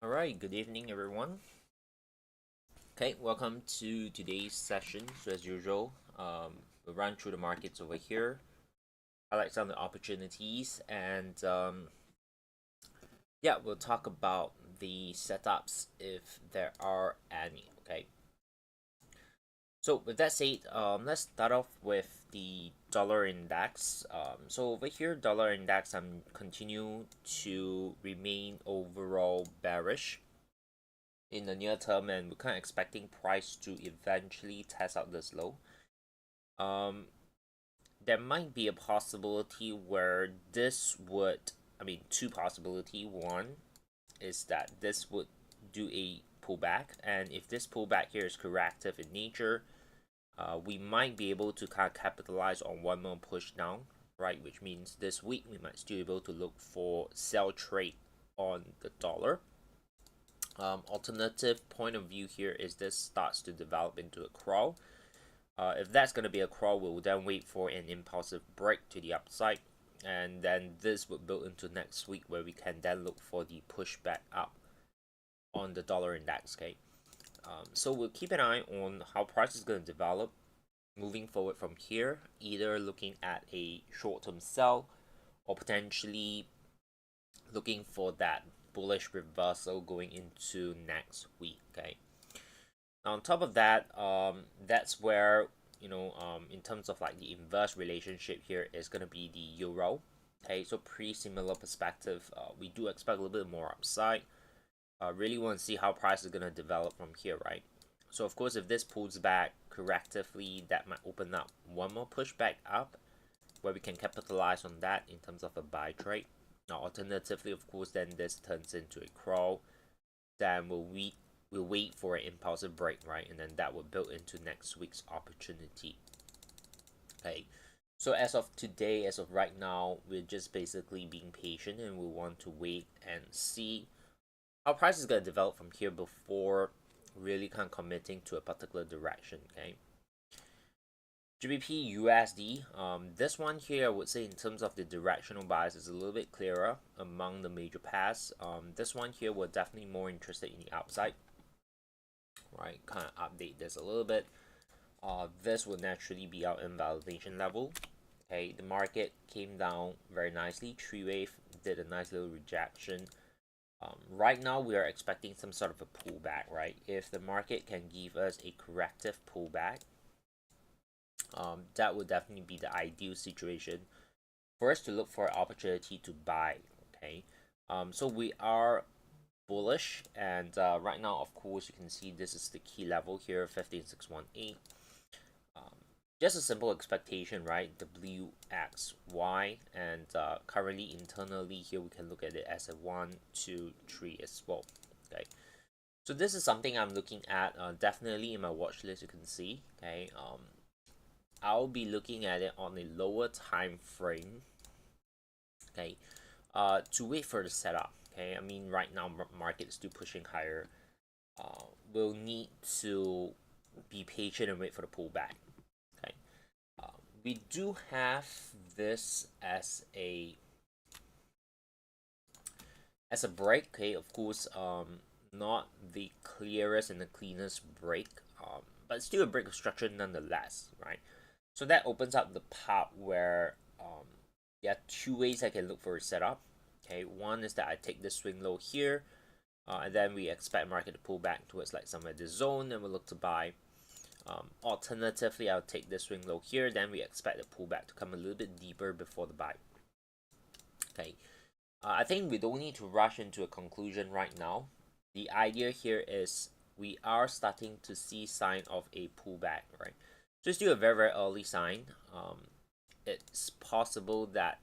Alright, good evening everyone. Okay, welcome to today's session. So as usual, we'll run through the markets over here, highlight some of the opportunities, and yeah, we'll talk about the setups if there are any. Okay. So with that said, let's start off with the dollar index. So over here, dollar index, continue to remain overall bearish in the near term, and we're kind of expecting price to eventually test out this low. There might be a possibility where this would, two possibility. One is that this would do a pullback, and if this pullback here is corrective in nature, we might be able to kind of capitalize on one more push down, right? Which means this week we might still be able to look for sell trade on the dollar. Alternative point of view here is this starts to develop into a crawl. If that's going to be a crawl, we'll then wait for an impulsive break to the upside, and then this would build into next week, where we can then look for the pushback up on the dollar index. Okay, so we'll keep an eye on how price is going to develop moving forward from here, either looking at a short-term sell or potentially looking for that bullish reversal going into next week. Okay, now on top of that, that's where in terms of like the inverse relationship here is going to be the euro. Okay, so pretty similar perspective. We do expect a little bit more upside. Really want to see how price is going to develop from here, right? So of course, if this pulls back correctively, that might open up one more pushback up, where we can capitalize on that in terms of a buy trade. Now alternatively, of course, then this turns into a crawl, then we'll wait for an impulsive break, right? And then that will build into next week's opportunity. Okay, so as of today, as of right now, we're just basically being patient, and we want to wait and see how price is going to develop from here before really kind of committing to a particular direction. Okay, GBP USD, this one here I would say in terms of the directional bias is a little bit clearer among the major pairs. This one here we're definitely more interested in the upside, right? Kind of update this a little bit. This will naturally be our invalidation level. Okay, the market came down very nicely. Tree wave did a nice little rejection. Right now we are expecting some sort of a pullback, right? If the market can give us a corrective pullback, that would definitely be the ideal situation for us to look for an opportunity to buy. Okay, so we are bullish, and right now, of course, you can see this is the key level here, 15618. Just a simple expectation, right? WXY, and currently internally here we can look at it as a 1, 2, 3 as well. Okay, so this is something I'm looking at definitely in my watch list. You can see, okay, I'll be looking at it on a lower time frame, okay, to wait for the setup. Okay, I mean right now market is still pushing higher. We'll need to be patient and wait for the pullback. Okay, we do have this as a break. Okay, of course, not the clearest and the cleanest break, but still a break of structure nonetheless, right? So that opens up the part where there are two ways I can look for a setup. Okay, one is that I take this swing low here, and then we expect market to pull back towards like somewhere this zone, and we'll look to buy. Alternatively, I'll take this swing low here, then we expect the pullback to come a little bit deeper before the buy. Okay, I think we don't need to rush into a conclusion right now. The idea here is we are starting to see sign of a pullback, right? So it's still a very, very early sign. It's possible that,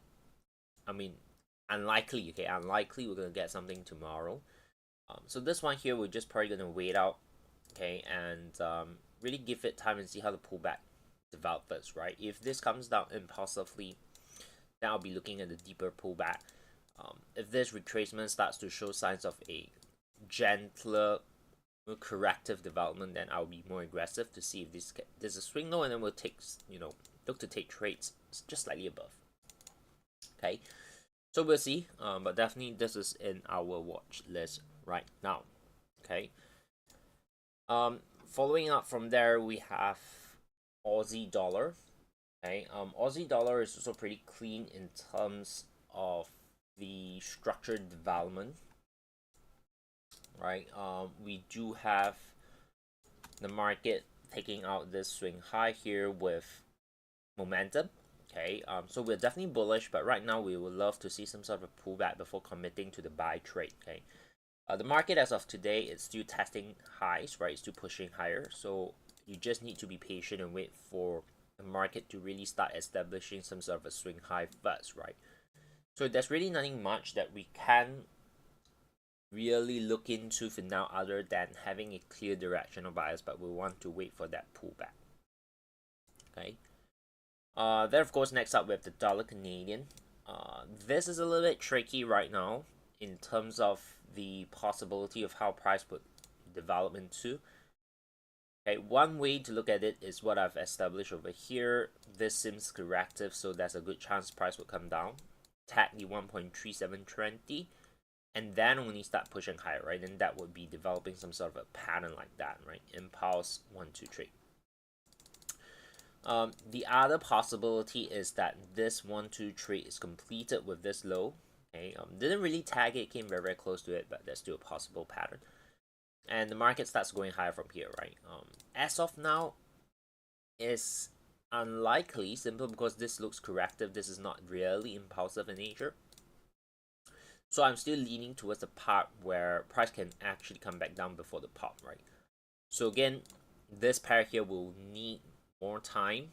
unlikely, okay, unlikely we're going to get something tomorrow. So this one here, we're just probably going to wait out, okay, and really give it time and see how the pullback develops, right? If this comes down impulsively, then I'll be looking at the deeper pullback. If this retracement starts to show signs of a gentler corrective development, then I'll be more aggressive to see if this there's a swing low, and then we'll take, look to take trades just slightly above. Okay, so we'll see, but definitely this is in our watch list right now. Okay. Following up from there, we have Aussie dollar. Okay. Aussie dollar is also pretty clean in terms of the structured development. Right. We do have the market taking out this swing high here with momentum. Okay, so we're definitely bullish, but right now we would love to see some sort of pullback before committing to the buy trade. Okay, the market as of today is still testing highs, right? It's still pushing higher, so you just need to be patient and wait for the market to really start establishing some sort of a swing high first, right? So there's really nothing much that we can really look into for now other than having a clear directional bias, but we want to wait for that pullback. Okay. Then of course next up we have the dollar Canadian. This is a little bit tricky right now in terms of the possibility of how price would develop into. Okay, one way to look at it is what I've established over here. This seems corrective, so there's a good chance price will come down, tag the 1.3720, and then only start pushing higher, right? And that would be developing some sort of a pattern like that, right? Impulse 1, 2, 3. The other possibility is that this 1, 2, 3 is completed with this low. Okay, didn't really tag it, came very close to it, but there's still a possible pattern. And the market starts going higher from here, right? As of now, is unlikely simply because this looks corrective. This is not really impulsive in nature. So I'm still leaning towards the part where price can actually come back down before the pop, right? So again, this pair here will need more time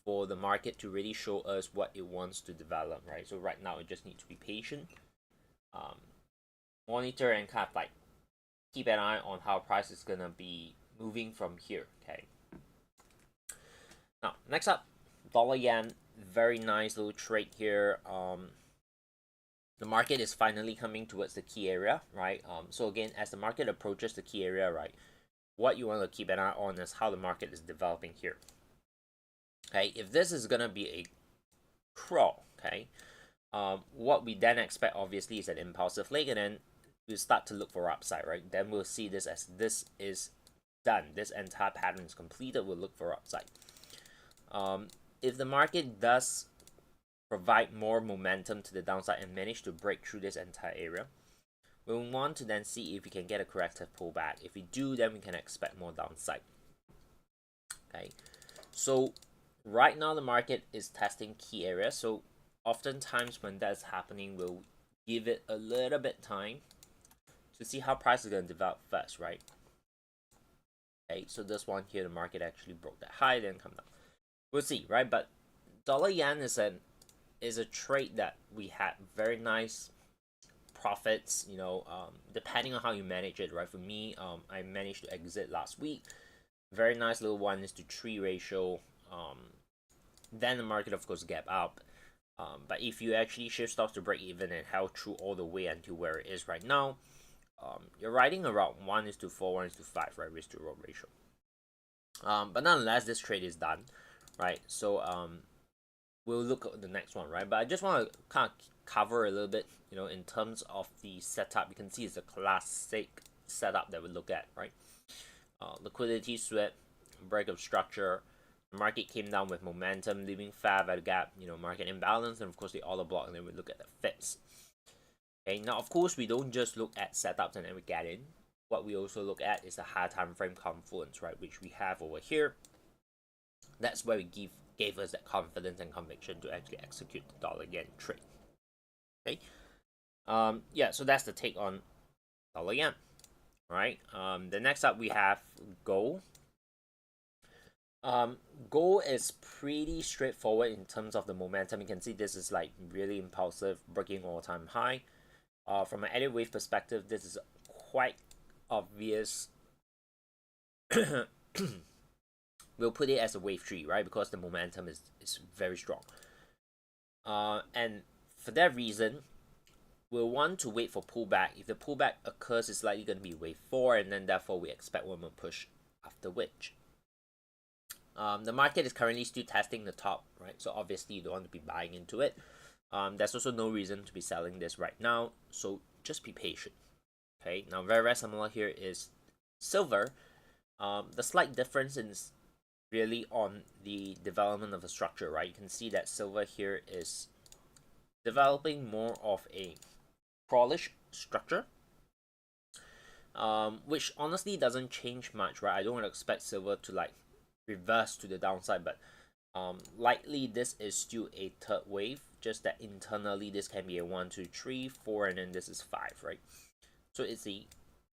for the market to really show us what it wants to develop, right? So right now it just needs to be patient, monitor and kind of like keep an eye on how price is gonna be moving from here. Okay, now next up, dollar yen. Very nice little trade here. The market is finally coming towards the key area, right? So again, as the market approaches the key area, right, what you want to keep an eye on is how the market is developing here. Okay, if this is gonna be a crawl, okay, what we then expect obviously is an impulsive leg, and then we'll start to look for upside, right? Then we'll see this as this is done, this entire pattern is completed, we'll look for upside. If the market does provide more momentum to the downside and manage to break through this entire area, we'll want to then see if we can get a corrective pullback. If we do, then we can expect more downside. Okay, so right now the market is testing key areas, so oftentimes when that's happening, we'll give it a little bit time to see how price is going to develop first, right? Okay, so this one here, the market actually broke that high, then come down. We'll see, right? But dollar yen is a trade that we had very nice profits, you know, depending on how you manage it, right? For me, I managed to exit last week. Very nice little 1:3 ratio. Then the market of course gap up. But if you actually shift stops to break even and held through all the way until where it is right now, you're riding around 1:4, 1:5, right, risk to reward ratio. But nonetheless, this trade is done, right? So we'll look at the next one, right? But I just want to kind of cover a little bit, you know, in terms of the setup. You can see it's a classic setup that we look at, right? Liquidity sweep, break of structure. The market came down with momentum, leaving fab at a gap, you know, market imbalance, and of course the order block, and then we look at the fits. Okay, now of course we don't just look at setups and then we get in. What we also look at is the high time frame confluence, right, which we have over here. That's where we gave us that confidence and conviction to actually execute the dollar yen trade. Okay, yeah, so that's the take on dollar yen. Right. The next up we have gold. Gold is pretty straightforward in terms of the momentum. You can see this is like really impulsive, breaking all-time high. From an edit wave perspective, this is quite obvious. We'll put it as a wave 3, right? Because the momentum is very strong. And for that reason, we'll want to wait for pullback. If the pullback occurs, it's likely going to be wave 4, and then therefore we expect one more push after which. The market is currently still testing the top, right? So obviously you don't want to be buying into it. There's also no reason to be selling this right now, so just be patient. Okay, now very similar here is silver. The slight difference is really on the development of a structure, right? You can see that silver here is developing more of a crawlish structure, which honestly doesn't change much, right? I don't expect silver to like reverse to the downside, but likely this is still a third wave, just that internally this can be a 1, 2, 3, 4, and then this is 5, right? So it's the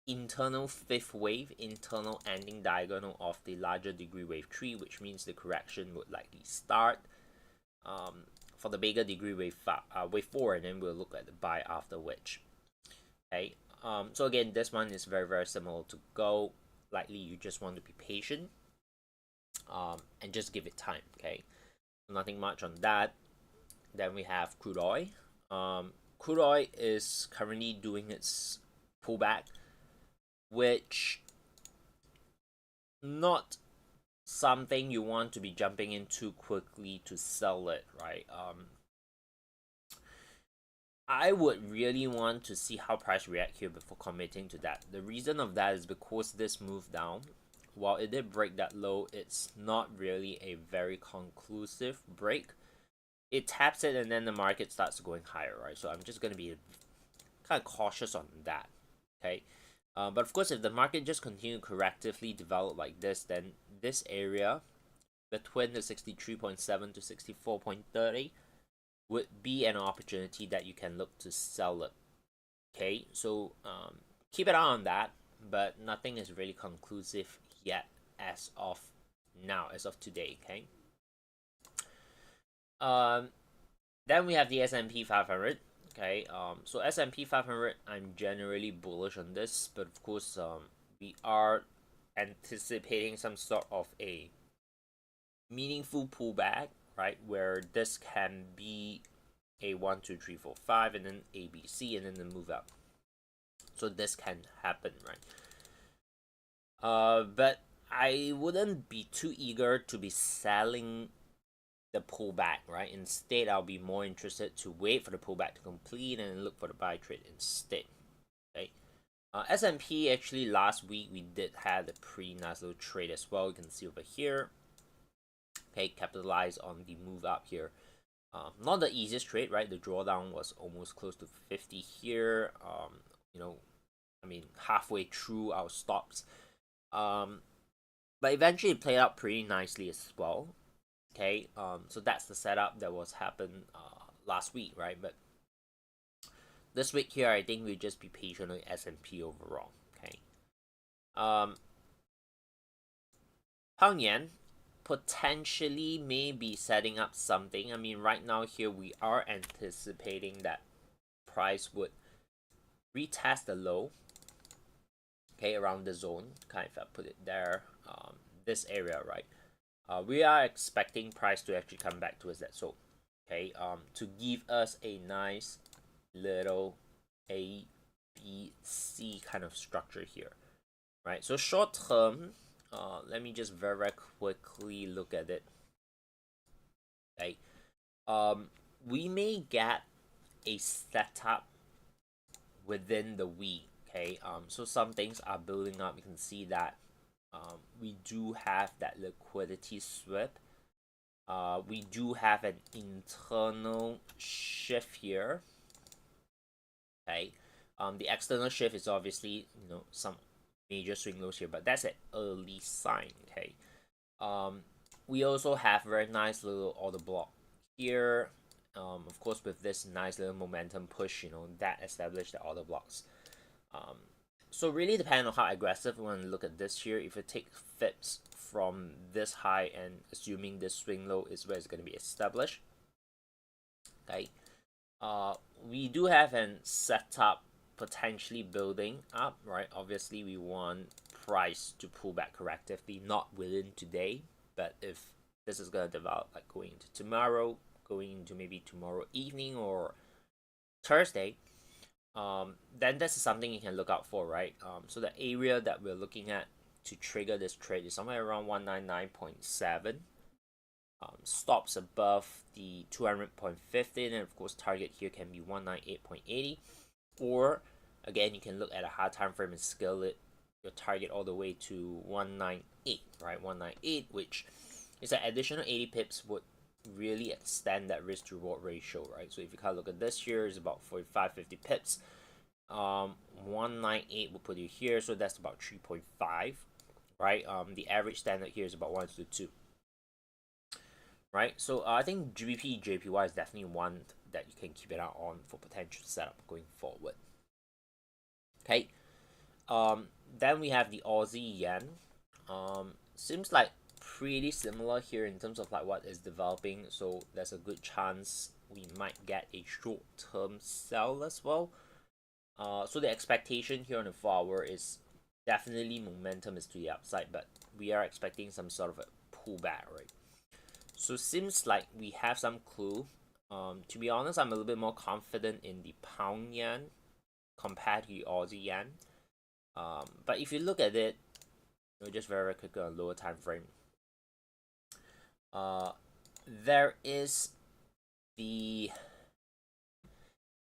internal fifth wave, internal ending diagonal of the larger degree wave 3, which means the correction would likely start for the bigger degree wave 4, and then we'll look at the buy after which. Okay, so again, this one is very similar to gold. Likely you just want to be patient and just give it time. Okay, nothing much on that. Then we have crude oil. Crude oil is currently doing its pullback, which not something you want to be jumping in too quickly to sell it, right? I would really want to see how price react here before committing to that. The reason of that is because this move down, while it did break that low, it's not really a very conclusive break. It taps it and then the market starts going higher, right? So I'm just going to be kind of cautious on that, okay? But of course, if the market just continue to correctively develop like this, then this area between the 63.7 to 64.30 would be an opportunity that you can look to sell it. Okay, so keep an eye on that, but nothing is really conclusive yet as of now, as of today. Okay. Then we have the S&P 500. Okay, so S&P 500, I'm generally bullish on this, but of course, we are anticipating some sort of a meaningful pullback, right? Where this can be a 1, 2, 3, 4, 5, and then ABC, and then the move up. So this can happen, right? But I wouldn't be too eager to be selling the pullback, right? Instead, I'll be more interested to wait for the pullback to complete and look for the buy trade instead. Okay. S&P actually last week we did have a pretty nice little trade as well. You can see over here. Okay, capitalize on the move up here. Not the easiest trade, right? The drawdown was almost close to 50 here. You know, I mean halfway through our stops. But eventually it played out pretty nicely as well. Okay, so that's the setup that was happened last week, right? But this week here, I think we just be patient on S&P overall. Okay. Pound yen potentially may be setting up something. I mean, right now here we are anticipating that price would retest the low. Okay, around the zone. Kind of put it there. This area, right? We are expecting price to actually come back towards that zone, okay, to give us a nice little A, B, C kind of structure here, right? So short term, let me just very quickly look at it, okay. We may get a setup within the week, okay. So some things are building up. You can see that we do have that liquidity sweep. We do have an internal shift here. Okay. The external shift is obviously, you know, some major swing lows here, but that's an early sign. Okay. We also have very nice little order block here. Of course, with this nice little momentum push, you know, that established the order blocks. So really depending on how aggressive we want to look at this here. If it takes fips from this high and assuming this swing low is where it's going to be established, okay, we do have an setup potentially building up, right? Obviously we want price to pull back correctively, not within today, but if this is going to develop like going into tomorrow, going into maybe tomorrow evening or Thursday, then this is something you can look out for, right? So the area that we're looking at to trigger this trade is somewhere around 199.7. Stops above the 200.50, and of course target here can be 198.80, or Again, you can look at a high time frame and scale it your target all the way to 198, right? 198, which is an additional 80 pips would really extend that risk to reward ratio, right? So if you kind of look at this here, is about 45, 50 pips. 198 will put you here, so that's about 3.5, right? The average standard here is about 1 to 2, right? So I think GBP JPY is definitely one that you can keep an eye on for potential setup going forward. Okay. Then we have the Aussie yen. Seems like pretty similar here in terms of like what is developing, so there's a good chance we might get a short-term sell as well. So the expectation here on the 4-hour is definitely momentum is to the upside, but we are expecting some sort of a pullback, right? So seems like we have some clue. To be honest, I'm a little bit more confident in the pound yen compared to the Aussie yen. But if you look at it, just very, very quickly on lower time frame, there is the,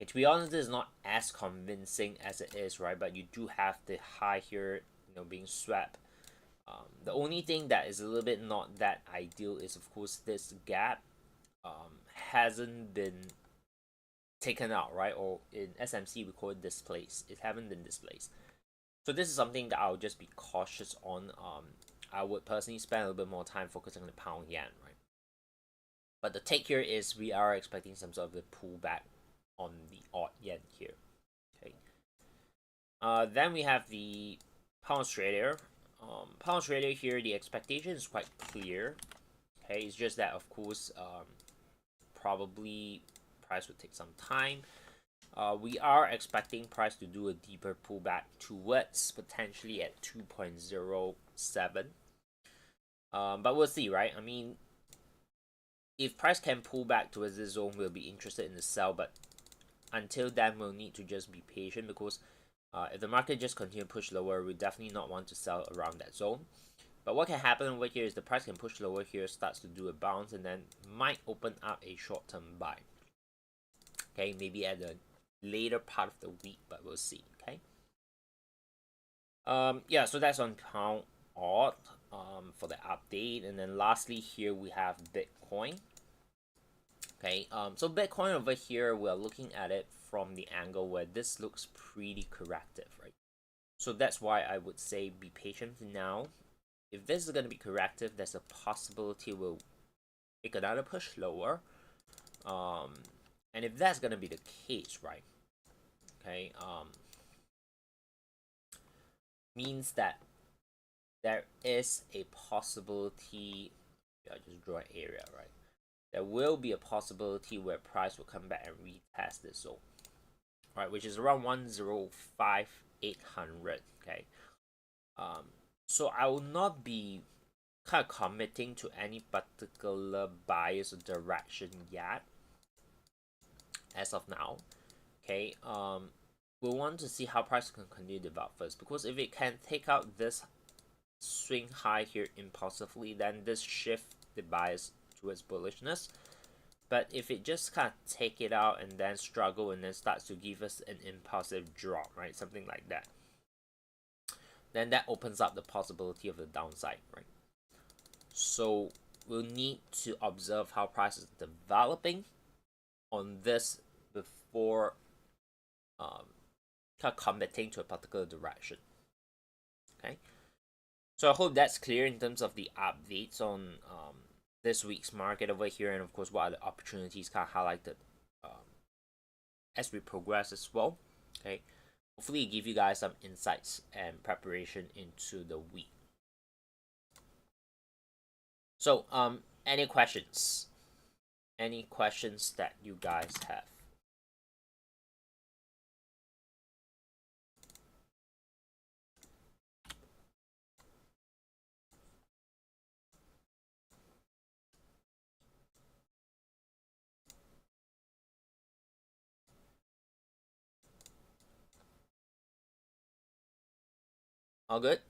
to be honest, this is not as convincing as it is, right? But you do have the high here, being swept. The only thing that is a little bit not that ideal is, of course, this gap hasn't been taken out, right? Or in SMC we call it displaced. It haven't been displaced. So this is something that I'll just be cautious on. I would personally spend a little bit more time focusing on the pound yen, right? But the take here is we are expecting some sort of a pullback on the odd yen here. Okay. Then we have the pound Australia. Pound Australia here, the expectation is quite clear. Okay, it's just that of course, probably price would take some time. We are expecting price to do a deeper pullback towards potentially at 2.07. But we'll see, right? I mean, if price can pull back towards this zone, we'll be interested in the sell. But until then, we'll need to just be patient, because if the market just continue to push lower, we definitely not want to sell around that zone. But what can happen over here is the price can push lower here, starts to do a bounce, and then might open up a short-term buy. Okay, maybe at the later part of the week, but we'll see. Okay. Yeah, so that's on pound odd for the update. And then lastly here we have Bitcoin. Okay, so Bitcoin over here, we're looking at it from the angle where this looks pretty corrective, right? So that's why I would say be patient now. If this is going to be corrective, there's a possibility we'll make another push lower. And if that's going to be the case, right? Okay, means that there is a possibility, I'll just draw an area, right? There will be a possibility where price will come back and retest this zone, right? Which is around 105,800, okay? So I will not be kind of committing to any particular bias or direction yet, as of now, okay? We'll want to see how price can continue to develop first, because if it can take out this swing high here impulsively, then this shift the bias towards bullishness. But if it just kind of take it out and then struggle and then starts to give us an impulsive drop, right, something like that, then that opens up the possibility of the downside, right? So we'll need to observe how price is developing on this before kind of committing to a particular direction. Okay, so I hope that's clear in terms of the updates on this week's market over here, and of course what are the opportunities kind of highlighted as we progress as well. Okay, hopefully give you guys some insights and preparation into the week. So any questions that you guys have? All good?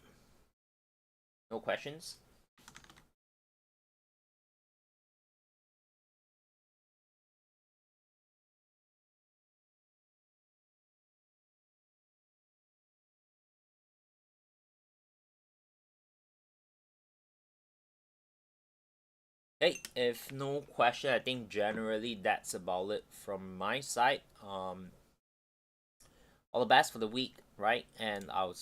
No questions? Hey, if no question, I think generally that's about it from my side. All the best for the week, right? And I'll see